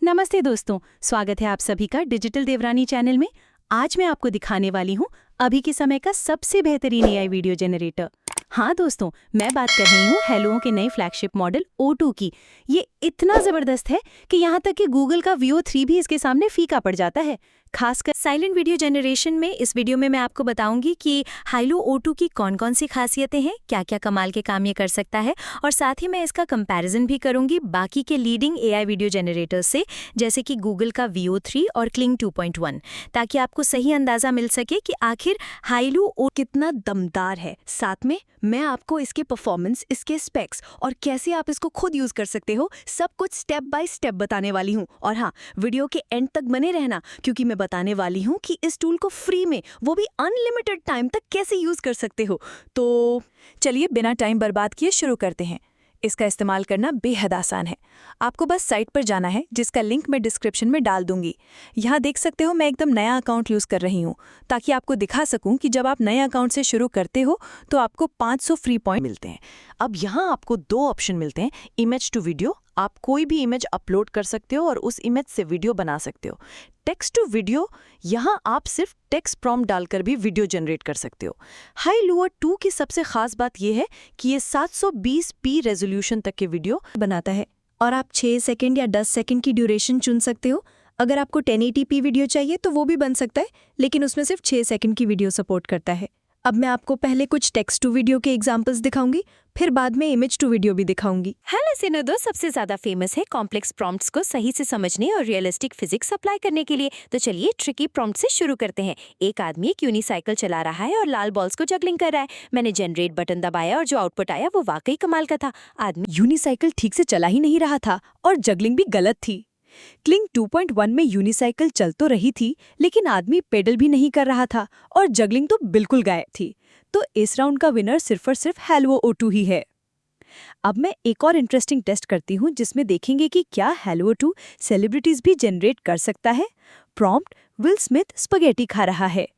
नमस्ते दोस्तों, स्वागत है आप सभी का डिजिटल देवरानी चैनल में। आज मैं आपको दिखाने वाली हूँ अभी के समय का सबसे बेहतरीन एआई वीडियो जनरेटर। हाँ दोस्तों, मैं बात कर रही हूँ हेलोओ के नए फ्लैगशिप मॉडल O2 की। ये इतना ज़बरदस्त है कि यहाँ तक कि गूगल का Veo 3 भी इसके सामने फीका पड़ जाता है, खासकर साइलेंट वीडियो जनरेशन में। इस वीडियो में मैं आपको बताऊंगी कि हेलो O2 की कौन कौन सी खासियतें हैं, क्या क्या कमाल के काम ये कर सकता है, और साथ ही मैं इसका कंपैरिजन भी करूंगी बाकी के लीडिंग एआई वीडियो जनरेटर्स से, जैसे कि गूगल का Veo 3 और Kling 2.1, ताकि आपको सही अंदाज़ा मिल सके कि आखिर हेलो O कितना दमदार है। साथ में मैं आपको इसके परफॉर्मेंस, इसके स्पेक्स और कैसे आप इसको खुद यूज़ कर सकते हो, सब कुछ स्टेप बाय स्टेप बताने वाली हूँ। और हाँ, वीडियो के एंड तक बने रहना, क्योंकि मैं बताने वाली हूँ कि इस टूल को फ्री में, वो भी अनलिमिटेड टाइम तक कैसे यूज़ कर सकते हो। तो चलिए बिना टाइम बर्बाद किए शुरू करते हैं। इसका इस्तेमाल करना बेहद आसान है। आपको बस साइट पर जाना है, जिसका लिंक मैं डिस्क्रिप्शन में डाल दूंगी। यहाँ देख सकते हो मैं एकदम नया अकाउंट यूज़ कर रही हूँ, ताकि आपको दिखा सकूँ कि जब आप नए अकाउंट से शुरू करते हो तो आपको 500 फ्री पॉइंट मिलते हैं। अब यहाँ आपको दो ऑप्शन मिलते हैं, इमेज टू वीडियो। आप कोई भी इमेज अपलोड कर सकते हो और उस इमेज से वीडियो बना सकते हो। टेक्स्ट टू वीडियो, यहाँ आप सिर्फ टेक्स्ट प्रॉम्प्ट डालकर भी वीडियो जनरेट कर सकते हो। हेलो O2 की सबसे खास बात यह है कि ये 720p रेजोल्यूशन तक के वीडियो बनाता है, और आप 6 सेकंड या 10 सेकंड की ड्यूरेशन चुन सकते हो। अगर आपको 1080p वीडियो चाहिए तो वो भी बन सकता है, लेकिन उसमें सिर्फ 6 सेकंड की वीडियो सपोर्ट करता है। अब मैं आपको पहले कुछ टेक्स्ट टू वीडियो के एग्जांपल्स दिखाऊंगी, फिर बाद में इमेज टू वीडियो भी दिखाऊंगी। हेलो सिनोदो सबसे ज्यादा फेमस है कॉम्प्लेक्स प्रॉम्प्ट्स को सही से समझने और रियलिस्टिक फिजिक्स अप्लाई करने के लिए। तो चलिए ट्रिकी प्रॉम्प्ट से शुरू करते हैं। एक आदमी एक यूनिसाइकिल चला रहा है और लाल बॉल्स को जगलिंग कर रहा है। मैंने जनरेट बटन दबाया और जो आउटपुट आया वो वाकई कमाल का था। आदमी यूनिसाइकिल ठीक से चला ही नहीं रहा था और जगलिंग भी गलत थी। क्लिंग 2.1 में यूनिसाइकिल चल तो रही थी, लेकिन आदमी पेडल भी नहीं कर रहा था और जगलिंग तो बिल्कुल गायब थी। तो इस राउंड का विनर सिर्फ और सिर्फ हेलो O2 ही है। अब मैं एक और इंटरेस्टिंग टेस्ट करती हूँ, जिसमें देखेंगे कि क्या हेलो O2 सेलिब्रिटीज भी जनरेट कर सकता है। प्रॉम्प्ट: विल स्मिथ स्पगेटी खा रहा है।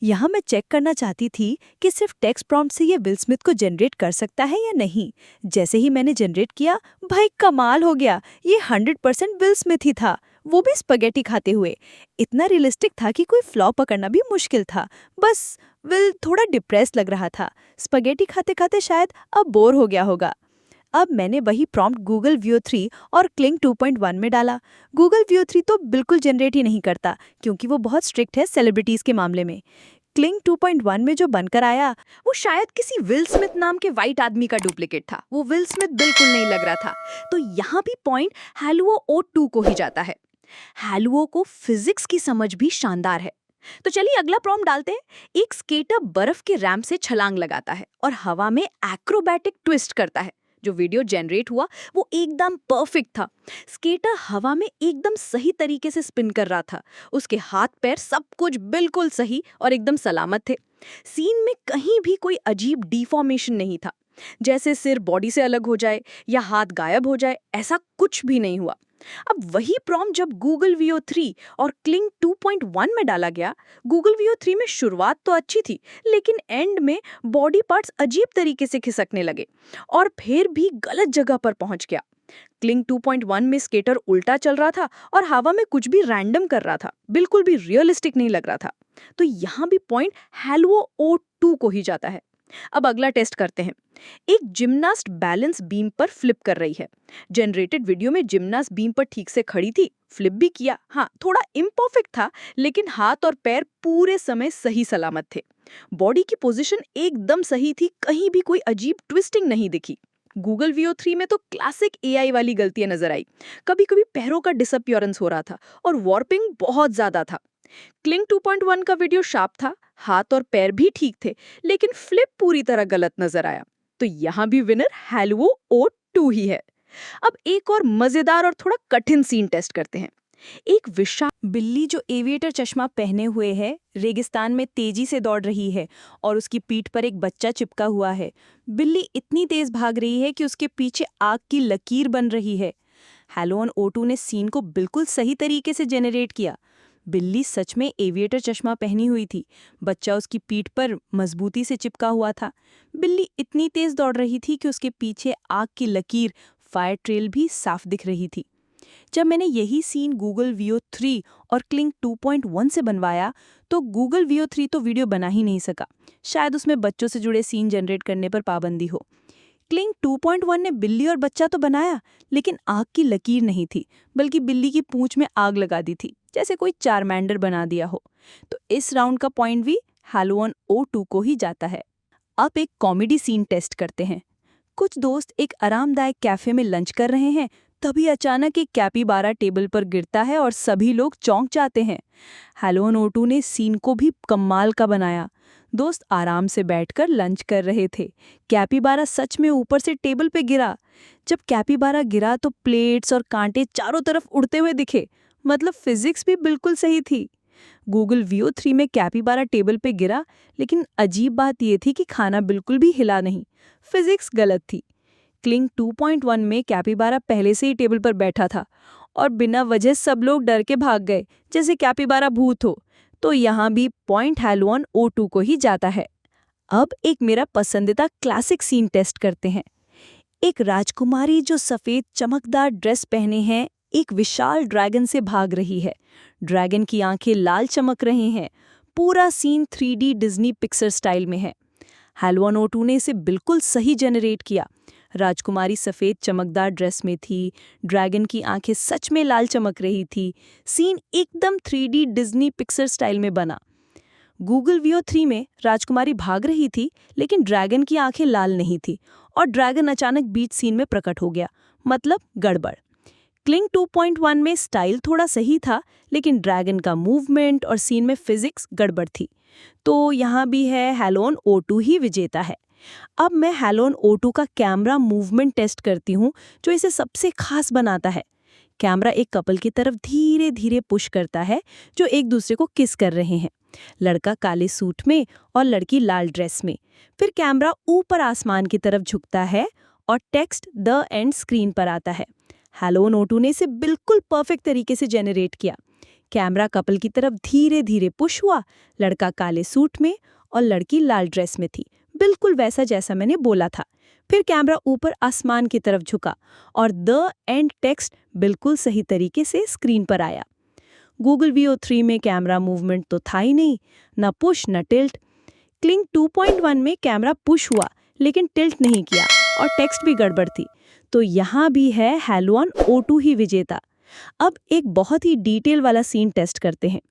यहाँ मैं चेक करना चाहती थी कि सिर्फ टेक्स्ट प्रॉम्प्ट से ये विल स्मिथ को जनरेट कर सकता है या नहीं। जैसे ही मैंने जनरेट किया, भाई कमाल हो गया, ये 100% विल स्मिथ ही था, वो भी स्पगेटी खाते हुए। इतना रियलिस्टिक था कि कोई फ्लॉ पकड़ना भी मुश्किल था। बस विल थोड़ा डिप्रेस लग रहा था, स्पगेटी खाते खाते शायद अब बोर हो गया होगा। अब मैंने वही प्रॉम्प्ट गूगल Veo 3 और Kling 2.1 में डाला। गूगल Veo 3 तो बिल्कुल जनरेट ही नहीं करता, क्योंकि वो बहुत स्ट्रिक्ट है सेलिब्रिटीज के मामले में। Kling 2.1 में जो बनकर आया, वो शायद किसी विल स्मिथ नाम के वाइट आदमी का डुप्लीकेट था। वो विल स्मिथ बिल्कुल नहीं लग रहा था। तो यहाँ भी पॉइंट हेलो O2 को ही जाता है। हेलो को फिजिक्स की समझ भी शानदार है। तो चलिए अगला प्रॉम्प्ट डालते हैं। एक स्केटर बर्फ के रैंप से छलांग लगाता है और हवा में एक्रोबैटिक ट्विस्ट करता है। जो वीडियो जनरेट हुआ वो एकदम परफेक्ट था। स्केटर हवा में एकदम सही तरीके से स्पिन कर रहा था। उसके हाथ पैर सब कुछ बिल्कुल सही और एकदम सलामत थे। सीन में कहीं भी कोई अजीब डिफॉर्मेशन नहीं था, जैसे सिर बॉडी से अलग हो जाए या हाथ गायब हो जाए, ऐसा कुछ भी नहीं हुआ। अब वही प्रॉम्प्ट जब गूगल Veo 3 और Kling 2.1 में डाला गया, गूगल Veo 3 में शुरुआत तो अच्छी थी, लेकिन एंड में बॉडी पार्ट्स अजीब तरीके से खिसकने लगे और फिर भी गलत जगह पर पहुंच गया। Kling 2.1 में स्केटर उल्टा चल रहा था और हवा में कुछ भी रैंडम कर रहा था, बिल्कुल भी रियलिस्टिक नहीं लग रहा था। तो यहाँ भी पॉइंट हेलो O2 को ही जाता है। अब अगला टेस्ट करते हैं। एक जिम्नास्ट बैलेंस बीम पर फ्लिप कर रही है। जनरेटेड वीडियो में जिम्नास्ट बीम पर ठीक से खड़ी थी, फ्लिप भी किया। हाँ, थोड़ा इम्परफेक्ट था, लेकिन हाथ और पैर पूरे समय सही सलामत थे। बॉडी की पोजीशन एकदम सही थी, कहीं भी कोई अजीब ट्विस्टिंग नहीं दिखी। गूगल Veo 3 में तो क्लासिक एआई वाली गलतियां नजर आई। कभी कभी पैरों का डिसअपियरेंस हो रहा था और वॉर्पिंग बहुत ज्यादा था। Kling 2.1 का वीडियो शार्प था, हाथ और पैर भी ठीक थे, लेकिन फ्लिप पूरी तरह गलत नजर आया। तो यहाँ भी विनर हेलो O2 ही है। अब एक और मजेदार और थोड़ा कठिन सीन टेस्ट करते हैं। एक विशाल बिल्ली जो एविएटर चश्मा पहने हुए है, रेगिस्तान में तेजी से दौड़ रही है और उसकी पीठ पर एक बच्चा चिपका हुआ है। बिल्ली इतनी तेज भाग रही है कि उसके पीछे आग की लकीर बन रही है। हेलो O2 ने सीन को बिल्कुल सही तरीके से जेनरेट किया। बिल्ली सच में एविएटर चश्मा पहनी हुई थी, बच्चा उसकी पीठ पर मजबूती से चिपका हुआ था। बिल्ली इतनी तेज दौड़ रही थी कि उसके पीछे आग की लकीर, फायर ट्रेल भी साफ दिख रही थी। जब मैंने यही सीन गूगल वीओ 3 और क्लिंक 2.1 से बनवाया तो गूगल वीओ 3 तो वीडियो बना ही नहीं सका। शायद उसमें बच्चों से जुड़े सीन जनरेट करने पर पाबंदी हो। क्लिंक 2.1 ने बिल्ली और बच्चा तो बनाया, लेकिन आग की लकीर नहीं थी, बल्कि बिल्ली की पूंछ में आग लगा दी थी, जैसे कोई चारमैंडर बना दिया हो। तो इस राउंड का पॉइंट भी हैलोन O2 को ही जाता है। अब एक कॉमेडी सीन टेस्ट करते हैं। कुछ दोस्त एक आरामदायक कैफे में लंच कर रहे हैं, तभी अचानक एक कैपिबारा टेबल पर गिरता है और सभी लोग चौंक जाते हैं। हैलोन O2 ने सीन को भी कमाल का बनाया। दोस्त आराम से बैठकर लंच कर रहे थे, कैपिबारा सच में ऊपर से टेबल पे गिरा। जब कैपिबारा गिरा तो प्लेट्स और कांटे चारों तरफ उड़ते हुए दिखे, मतलब फिजिक्स भी बिल्कुल सही थी। गूगल वीओ 3 में कैपिबारा टेबल पे गिरा, लेकिन अजीब बात यह थी कि खाना बिल्कुल भी हिला नहीं। फिजिक्स गलत थी। क्लिंक 2.1 में कैपिबारा पहले से ही टेबल पर बैठा था और बिना वजह सब लोग डर के भाग गए, जैसे कैपिबारा भूत हो। तो यहाँ भी पॉइंट हैलोन O2 को ही जाता है। अब एक मेरा पसंदीदा क्लासिक सीन टेस्ट करते हैं। एक राजकुमारी जो सफ़ेद चमकदार ड्रेस पहने हैं एक विशाल ड्रैगन से भाग रही है। ड्रैगन की आंखें लाल चमक रही हैं। पूरा scene 3D Disney Pixar style में है। हैलोन O2 ने इसे बिल्कुल सही जनरेट किया। राजकुमारी सफ़ेद चमकदार ड्रेस में थी, ड्रैगन की आंखें सच में लाल चमक रही थी। सीन एकदम 3D डिज्नी पिक्सर स्टाइल में बना। गूगल वीओ 3 में राजकुमारी भाग रही थी, लेकिन ड्रैगन की आंखें लाल नहीं थी और ड्रैगन अचानक बीच सीन में प्रकट हो गया, मतलब गड़बड़। क्लिंक 2.1 में स्टाइल थोड़ा सही था, लेकिन ड्रैगन का मूवमेंट और सीन में फिजिक्स गड़बड़ थी। तो यहाँ भी है हैलोन O2 ही विजेता है। अब मैं हैलोन O2 का कैमरा मूवमेंट टेस्ट करती हूँ, जो इसे सबसे खास बनाता है। कैमरा एक कपल की तरफ धीरे धीरे पुश करता है, जो एक दूसरे को किस कर रहे हैं। लड़का काले सूट में और लड़की लाल ड्रेस में। फिर कैमरा ऊपर आसमान की तरफ झुकता है और टेक्स्ट द एंड स्क्रीन पर आता है। हैलोन O2 ने इसे बिल्कुल परफेक्ट तरीके से जनरेट किया। कैमरा कपल की तरफ धीरे धीरे पुश हुआ, लड़का काले सूट में और लड़की लाल ड्रेस में थी, बिल्कुल वैसा जैसा मैंने बोला था। फिर कैमरा ऊपर आसमान की तरफ झुका और द एंड टेक्स्ट बिल्कुल सही तरीके से स्क्रीन पर आया। गूगल वीओ 3 में कैमरा मूवमेंट तो था ही नहीं, न पुश न टिल्ट। क्लिंक 2.1 में कैमरा पुश हुआ, लेकिन टिल्ट नहीं किया और टेक्स्ट भी गड़बड़ थी। तो यहाँ भी है हैलोन O2 ही विजेता। अब एक बहुत ही डिटेल वाला सीन टेस्ट करते हैं।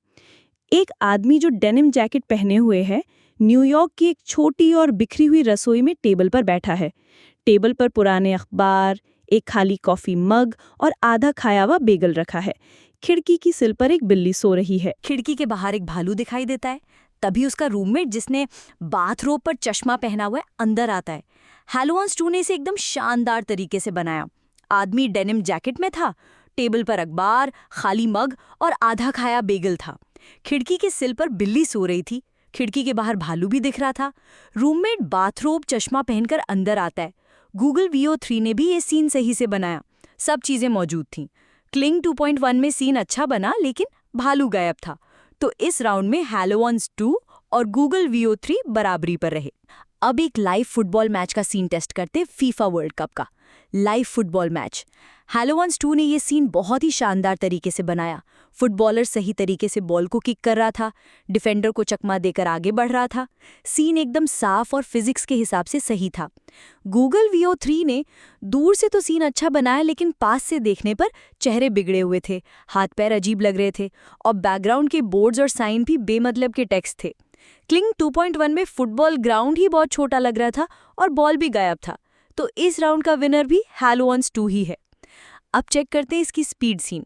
एक आदमी जो डेनिम जैकेट पहने हुए है, न्यूयॉर्क की एक छोटी और बिखरी हुई रसोई में टेबल पर बैठा है। टेबल पर पुराने अखबार, एक खाली कॉफी मग और आधा खाया हुआ बेगल रखा है। खिड़की की सिल पर एक बिल्ली सो रही है। खिड़की के बाहर एक भालू दिखाई देता है। तभी उसका रूममेट, जिसने बाथरोब पर चश्मा पहना हुआ है, अंदर आता है। हैलोन O2 ने इसे एकदम शानदार तरीके से बनाया। आदमी डेनिम जैकेट में था, टेबल पर अखबार, खाली मग और आधा खाया बेगल था। खिड़की के सिल पर बिल्ली सो रही थी। खिड़की के बाहर भालू भी दिख रहा था। रूममेट बाथरोब चश्मा पहनकर अंदर आता है। गूगल वीओ 3 ने भी ये सीन सही से बनाया। सब चीजें मौजूद थीं। क्लिंक 2.1 में सीन अच्छा बना, लेकिन भालू गायब था। तो इस राउंड में हैलोन O2 और गूगल वीओ 3 बराबरी पर रहे। अब एक लाइव फुटबॉल मैच का सीन टेस्ट करते, फीफा वर्ल्ड कप का live football match. Halon O2 ने ये सीन बहुत ही शानदार तरीके से बनाया। फुटबॉलर सही तरीके से बॉल को किक कर रहा था, डिफेंडर को चकमा देकर आगे बढ़ रहा था। सीन एकदम साफ और फिजिक्स के हिसाब से सही था। गूगल वीओ 3 ने दूर से तो सीन अच्छा बनाया, लेकिन पास से देखने पर चेहरे बिगड़े हुए थे, हाथ पैर अजीब लग रहे थे और बैकग्राउंड के बोर्ड्स और साइन भी बेमतलब के टेक्स्ट थे। क्लिंक 2.1 में फुटबॉल ग्राउंड ही बहुत छोटा लग रहा था और बॉल भी गायब था। तो इस राउंड का विनर भी हैलोन O2 ही है। अब चेक करते हैं इसकी स्पीड सीन।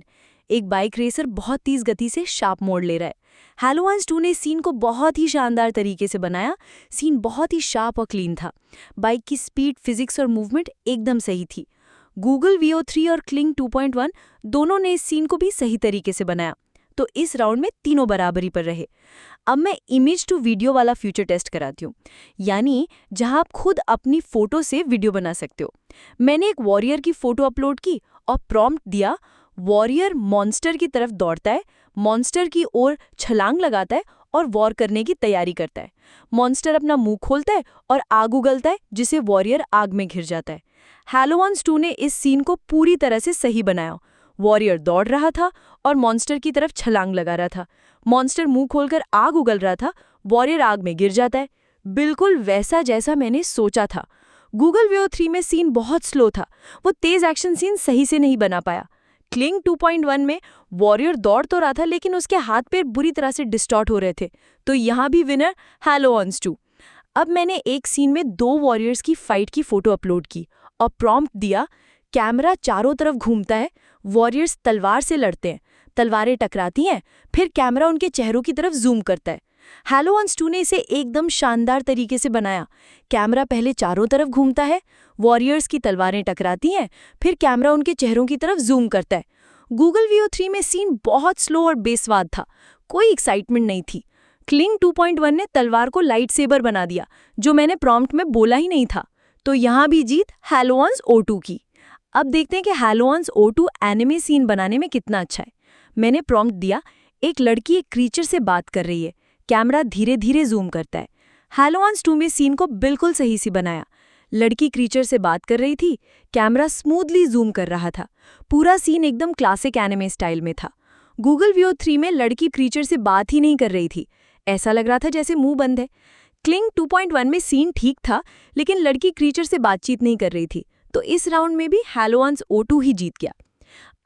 एक बाइक रेसर बहुत तेज गति से शार्प मोड़ ले रहा है। हैलोन O2 ने सीन को बहुत ही शानदार तरीके से बनाया। सीन बहुत ही शार्प और क्लीन था। बाइक की स्पीड, फिजिक्स और मूवमेंट एकदम सही थी। गूगल वीओ 3 और क्लिंक 2.1 दोनों ने इस सीन को भी सही तरीके से बनाया। तो इस राउंड में तीनों बराबरी पर रहे। अब मैं इमेज टू वीडियो वाला फ्यूचर टेस्ट कराती हूँ, यानी जहां आप खुद अपनी फोटो से वीडियो बना सकते हो। मैंने एक वॉरियर की फोटो अपलोड की और प्रॉम्प्ट दिया, वॉरियर मॉन्स्टर की तरफ दौड़ता है, मॉन्स्टर की ओर छलांग लगाता है और वॉर करने की तैयारी करता है। मॉन्स्टर अपना मुंह खोलता है और आग उगलता है, जिसे वॉरियर आग में घिर जाता है। हैलोन O2 ने इस सीन को पूरी तरह से सही बनाया। वॉरियर दौड़ रहा था और मॉन्स्टर की तरफ छलांग लगा रहा था। मॉन्स्टर मुंह खोलकर आग उगल रहा था, वॉरियर आग में गिर जाता है। बिल्कुल वैसा जैसा मैंने सोचा था। गूगल वीओ 3 में सीन बहुत स्लो था, वो तेज एक्शन सीन सही से नहीं बना पाया। क्लिंग 2.1 में वॉरियर दौड़ तो रहा था, लेकिन उसके हाथ पैर बुरी तरह से डिस्टॉर्ट हो रहे थे। तो यहाँ भी विनर हैलोवंस 2। अब मैंने एक सीन में 2 वॉरियर्स की फाइट की फोटो अपलोड की और प्रॉम्प्ट दिया, कैमरा चारों तरफ घूमता है, वॉरियर्स तलवार से लड़ते हैं, तलवारें टकराती हैं, फिर कैमरा उनके चेहरों की तरफ जूम करता है। हैलोवंस 2 ने इसे एकदम शानदार तरीके से बनाया। कैमरा पहले चारों तरफ घूमता है, वॉरियर्स की तलवारें टकराती हैं, फिर कैमरा उनके चेहरों की तरफ जूम करता है। गूगल वीओ 3 में सीन बहुत स्लो और बेस्वाद था, कोई एक्साइटमेंट नहीं थी। क्लिंग 2.1 ने तलवार को लाइट सेबर बना दिया, जो मैंने प्रॉम्प्ट में बोला ही नहीं था। तो यहाँ भी जीत हैलोवंस O2 की। अब देखते हैं कि हैलोवंस O2 एनिमे सीन बनाने में कितना अच्छा है। मैंने प्रॉम्प्ट दिया, एक लड़की एक क्रीचर से बात कर रही है, कैमरा धीरे धीरे जूम करता है। हैलोवंस 2 में सीन को बिल्कुल सही से बनाया। लड़की क्रीचर से बात कर रही थी, कैमरा स्मूथली जूम कर रहा था। पूरा सीन एकदम क्लासिक एनिमे स्टाइल में था। गूगल वीओ 3 में लड़की क्रीचर से बात ही नहीं कर रही थी, ऐसा लग रहा था जैसे मुंह बंद है। क्लिंग 2.1 में सीन ठीक था, लेकिन लड़की क्रीचर से बातचीत नहीं कर रही थी, तो इस राउंड में भी हैलोवंस O2 ही जीत गया।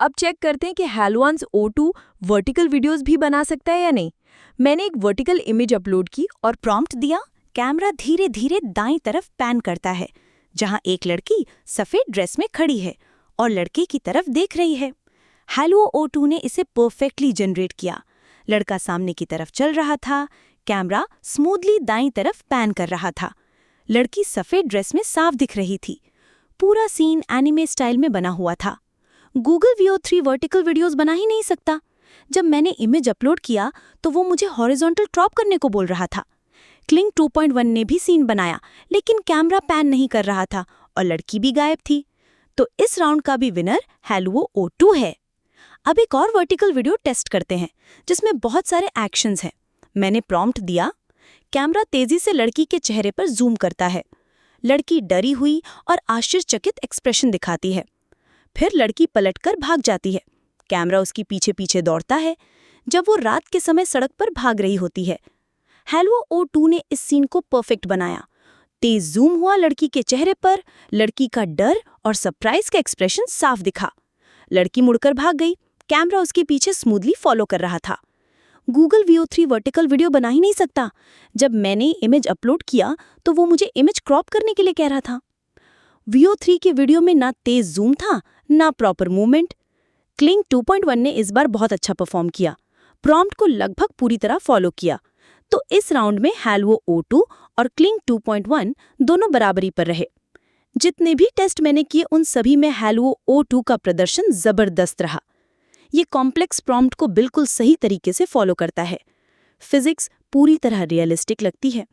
अब चेक करते हैं कि हैलोवंस O2 वर्टिकल वीडियोस भी बना सकता है या नहीं। मैंने एक वर्टिकल इमेज अपलोड की और प्रॉम्प्ट दिया, कैमरा धीरे धीरे दाईं तरफ पैन करता है, जहां एक लड़की सफेद ड्रेस में खड़ी है और लड़के की तरफ देख रही है। हैलो O2 ने इसे परफेक्टली जनरेट किया। लड़का सामने की तरफ चल रहा था, कैमरा स्मूथली दाईं तरफ पैन कर रहा था। लड़की सफेद ड्रेस में साफ दिख रही थी। पूरा सीन एनिमे स्टाइल में बना हुआ था। गूगल वीओ 3 वर्टिकल वीडियोस बना ही नहीं सकता। जब मैंने इमेज अपलोड किया तो वो मुझे हॉरिजॉन्टल क्रॉप करने को बोल रहा था। क्लिंग 2.1 ने भी सीन बनाया, लेकिन कैमरा पैन नहीं कर रहा था और लड़की भी गायब थी। तो इस राउंड का भी विनर हैलो O2 है। अब एक और वर्टिकल वीडियो टेस्ट करते हैं, जिसमें बहुत सारे एक्शंस हैं। मैंने प्रॉम्प्ट दिया, कैमरा तेजी से लड़की के चेहरे पर जूम करता है। लड़की डरी हुई और आश्चर्यचकित एक्सप्रेशन दिखाती है। फिर लड़की पलटकर भाग जाती है। कैमरा उसकी पीछे पीछे दौड़ता है, जब वो रात के समय सड़क पर भाग रही होती है। हैलो O2 ने इस सीन को परफेक्ट बनाया। तेज जूम हुआ लड़की के चेहरे पर, लड़की का डर और सरप्राइज का एक्सप्रेशन साफ दिखा। लड़की मुड़कर भाग गई, कैमरा उसके पीछे स्मूथली फॉलो कर रहा था। गूगल वीओ 3 वर्टिकल वीडियो बना ही नहीं सकता। जब मैंने इमेज अपलोड किया तो वो मुझे इमेज क्रॉप करने के लिए कह रहा था। वीओ 3 के वीडियो में ना तेज जूम था, ना प्रॉपर मूवमेंट। क्लिंग 2.1 ने इस बार बहुत अच्छा परफॉर्म किया, प्रॉम्प्ट को लगभग पूरी तरह फॉलो किया। तो इस राउंड में हैलो O2 और क्लिंग 2.1 दोनों बराबरी पर रहे। जितने भी टेस्ट मैंने किए उन सभी में हैलो O2 का प्रदर्शन जबरदस्त रहा। ये कॉम्प्लेक्स प्रॉम्प्ट को बिल्कुल सही तरीके से फॉलो करता है। फिजिक्स पूरी तरह रियलिस्टिक लगती है।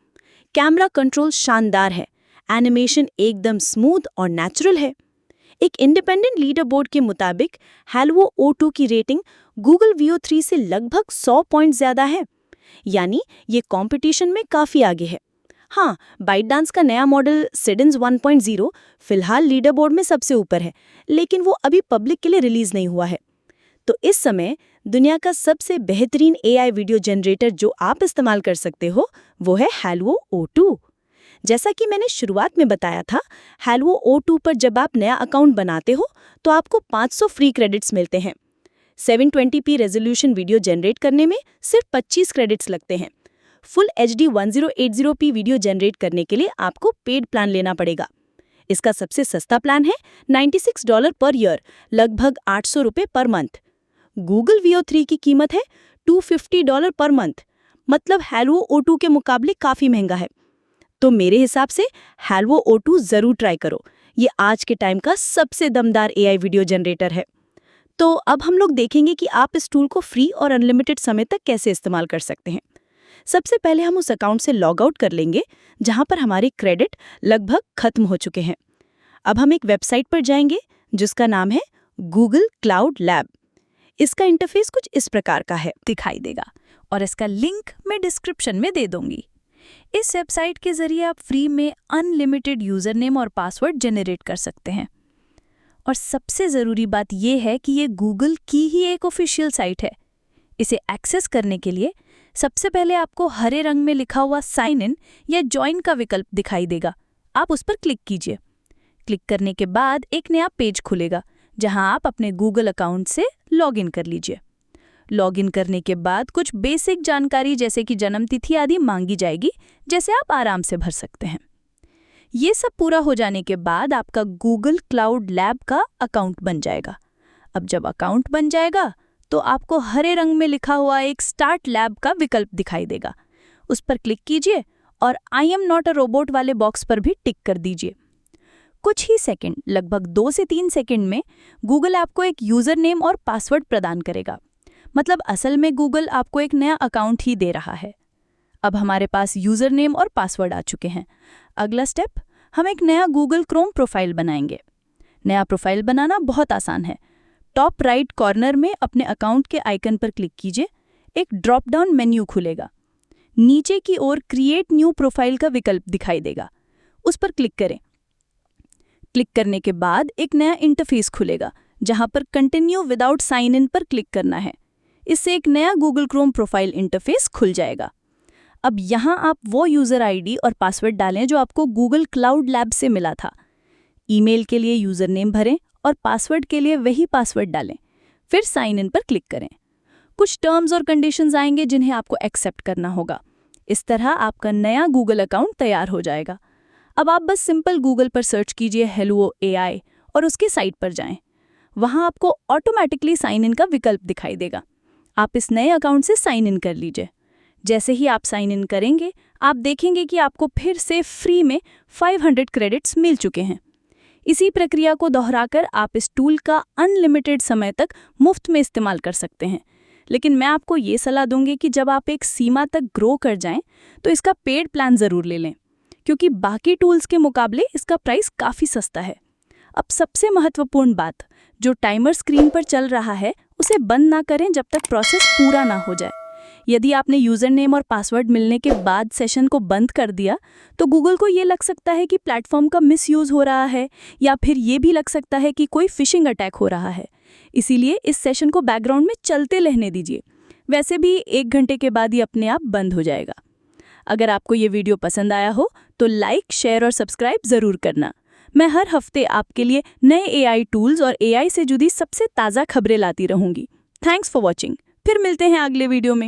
कैमरा कंट्रोल शानदार है। एनिमेशन एकदम स्मूथ और नेचुरल है। एक इंडिपेंडेंट लीडर बोर्ड के मुताबिक हैलो O2 की रेटिंग गूगल वीओ 3 से लगभग 100 पॉइंट ज़्यादा है, यानी ये कंपटीशन में काफ़ी आगे है। हाँ, बाइटडांस का नया मॉडल सिडेंस 1.0 फिलहाल लीडर बोर्ड में सबसे ऊपर है, लेकिन वो अभी पब्लिक के लिए रिलीज नहीं हुआ है। तो इस समय दुनिया का सबसे बेहतरीन AI वीडियो जनरेटर जो आप इस्तेमाल कर सकते हो वो है हैलो O2। जैसा कि मैंने शुरुआत में बताया था, हैलो O2 पर जब आप नया अकाउंट बनाते हो तो आपको 500 फ्री क्रेडिट्स मिलते हैं। 720p रेजोल्यूशन वीडियो जनरेट करने में सिर्फ 25 क्रेडिट्स लगते हैं। Full HD 1080p video generate करने के लिए आपको पेड प्लान लेना पड़ेगा। इसका सबसे सस्ता प्लान है $96 पर ईयर, लगभग $800 पर मंथ। गूगल वीओ 3 की कीमत है $250 पर मंथ, मतलब हैलो O2 के मुकाबले काफ़ी महंगा है। तो मेरे हिसाब से हैलो O2 ज़रूर ट्राई करो। ये आज के टाइम का सबसे दमदार AI वीडियो जनरेटर है। तो अब हम लोग देखेंगे कि आप इस टूल को फ्री और अनलिमिटेड समय तक कैसे इस्तेमाल कर सकते हैं। सबसे पहले हम उस अकाउंट से लॉग आउट कर लेंगे जहां पर हमारे क्रेडिट लगभग खत्म हो चुके हैं। अब हम एक वेबसाइट पर जाएंगे जिसका नाम है गूगल क्लाउड लैब। इसका इंटरफेस कुछ इस प्रकार का है, दिखाई देगा, और इसका लिंक मैं डिस्क्रिप्शन में दे दूंगी। इस वेबसाइट के जरिए आप फ्री में अनलिमिटेड यूजर नेम और पासवर्ड जनरेट कर सकते हैं। और सबसे ज़रूरी बात यह है कि ये गूगल की ही एक ऑफिशियल साइट है। इसे एक्सेस करने के लिए सबसे पहले आपको हरे रंग में लिखा हुआ साइन इन या ज्वाइन का विकल्प दिखाई देगा। आप उस पर क्लिक कीजिए। क्लिक करने के बाद एक नया पेज खुलेगा जहां आप अपने गूगल अकाउंट से लॉगिन कर लीजिए। लॉगिन करने के बाद कुछ बेसिक जानकारी जैसे कि जन्म तिथि आदि मांगी जाएगी, जैसे आप आराम से भर सकते हैं। ये सब पूरा हो जाने के बाद आपका गूगल क्लाउड लैब का अकाउंट बन जाएगा। अब जब अकाउंट बन जाएगा तो आपको हरे रंग में लिखा हुआ एक स्टार्ट लैब का विकल्प दिखाई देगा। उस पर क्लिक कीजिए और I am not a robot वाले बॉक्स पर भी टिक कर दीजिए। कुछ ही सेकंड, लगभग 2 से 3 सेकंड में गूगल आपको एक यूज़र नेम और पासवर्ड प्रदान करेगा। मतलब असल में गूगल आपको एक नया अकाउंट ही दे रहा है। अब हमारे पास यूज़र नेम और पासवर्ड आ चुके हैं। अगला स्टेप, हम एक नया गूगल क्रोम प्रोफाइल बनाएंगे। नया प्रोफाइल बनाना बहुत आसान है। टॉप राइट कॉर्नर में अपने अकाउंट के आइकन पर क्लिक कीजिए। एक ड्रॉप डाउन मेन्यू खुलेगा। नीचे की ओर क्रिएट न्यू प्रोफाइल का विकल्प दिखाई देगा। उस पर क्लिक करें। क्लिक करने के बाद एक नया इंटरफेस खुलेगा जहां पर कंटिन्यू विदाउट साइन इन पर क्लिक करना है। इससे एक नया गूगल क्रोम प्रोफाइल इंटरफेस खुल जाएगा। अब यहां आप वो यूज़र आईडी और पासवर्ड डालें जो आपको गूगल क्लाउड लैब से मिला था। ईमेल के लिए यूज़र नेम भरें और पासवर्ड के लिए वही पासवर्ड डालें। फिर साइन इन पर क्लिक करें। कुछ टर्म्स और कंडीशंस आएंगे जिन्हें आपको एक्सेप्ट करना होगा। इस तरह आपका नया गूगल अकाउंट तैयार हो जाएगा। अब आप बस सिंपल गूगल पर सर्च कीजिए हेलो AI और उसकी साइट पर जाएं। वहां आपको ऑटोमेटिकली साइन इन का विकल्प दिखाई देगा। आप इस नए अकाउंट से साइन इन कर लीजिए। जैसे ही आप साइन इन करेंगे, आप देखेंगे कि आपको फिर से फ्री में 500 क्रेडिट्स मिल चुके हैं। इसी प्रक्रिया को दोहराकर आप इस टूल का अनलिमिटेड समय तक मुफ्त में इस्तेमाल कर सकते हैं। लेकिन मैं आपको ये सलाह दूंगी कि जब आप एक सीमा तक ग्रो कर जाएं, तो इसका पेड प्लान ज़रूर ले लें, क्योंकि बाकी टूल्स के मुकाबले इसका प्राइस काफ़ी सस्ता है। अब सबसे महत्वपूर्ण बात, जो टाइमर स्क्रीन पर चल रहा है उसे बंद ना करें जब तक प्रोसेस पूरा ना हो जाए। यदि आपने यूज़र नेम और पासवर्ड मिलने के बाद सेशन को बंद कर दिया तो गूगल को ये लग सकता है कि प्लेटफॉर्म का मिसयूज़ हो रहा है, या फिर ये भी लग सकता है कि कोई फिशिंग अटैक हो रहा है। इसीलिए इस सेशन को बैकग्राउंड में चलते रहने दीजिए। वैसे भी 1 घंटे के बाद ही अपने आप बंद हो जाएगा। अगर आपको ये वीडियो पसंद आया हो तो लाइक, शेयर और सब्सक्राइब ज़रूर करना। मैं हर हफ्ते आपके लिए नए AI टूल्स और AI से जुड़ी सबसे ताज़ा खबरें लाती रहूँगी। Thanks for watching. फिर मिलते हैं अगले वीडियो में।